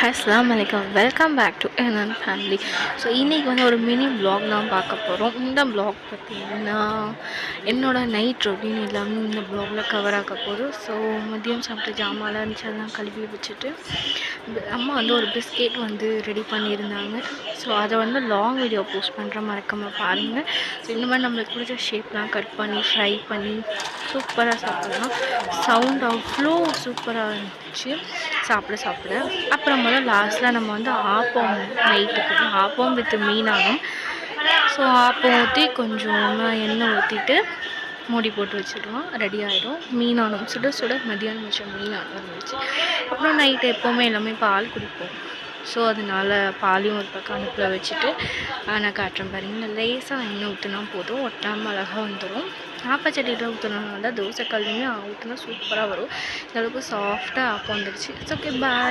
அஸ்ஸலாமு அலைக்கும். Welcome back to NN family. So இன்றைக்கி வந்து ஒரு மினி vlog தான் பார்க்க போகிறோம். இந்த vlog பார்த்திங்கன்னா என்னோடய நைட் ரொட்டீன் எல்லாமே இந்த vlogல கவர் ஆக போகுது. ஸோ மதியம் சாப்பிட்ட ஜாமான்லாம் இருந்துச்சு, அதெல்லாம் கழுவி வச்சுட்டு அம்மா வந்து ஒரு பிஸ்கெட் வந்து ரெடி பண்ணியிருந்தாங்க. ஸோ அதை வந்து லாங் வீடியோ போஸ்ட் பண்ணுற மறக்காமல் பாருங்கள். ஸோ இந்த மாதிரி நம்மளுக்கு பிடிச்ச ஷேப்லாம் கட் பண்ணி ஃப்ரை பண்ணி சூப்பராக சாப்பிட்லாம். சவுண்ட் அவ்வளோ சூப்பராக இருந்துச்சு சாப்பிட. அப்புறமேல லாஸ்ட்டில் நம்ம வந்து ஆப்பம் நைட்டுக்கு ஆப்பம் வித் மீனாகும். ஸோ ஆப்பம் ஊற்றி கொஞ்சமாக எண்ணெய் ஊற்றிட்டு மூடி போட்டு வச்சுடுவோம், ரெடி ஆகிடும். மீனானம் சுட மதியானம் வச்ச மீனானம் இருந்துச்சு. அப்புறம் நைட்டு எப்போவுமே எல்லாமே பால் குடிப்போம். ஸோ அதனால் பாலையும் ஒரு பக்கம் அடுப்பில் வச்சுட்டு நான் காட்டுறேன் பாருங்க. லேசாக எண்ணெய் ஊற்றினா போதும், ஒட்டாமல் அழகாக வந்துடும். ஆப்பச்சட்டியில் ஊற்றினால தோசை கல்லுமே ஊற்றினா சூப்பராக வரும். இந்த அளவுக்கு சாஃப்டாக ஆப்பம் வந்துடுச்சு. It's okay, bye.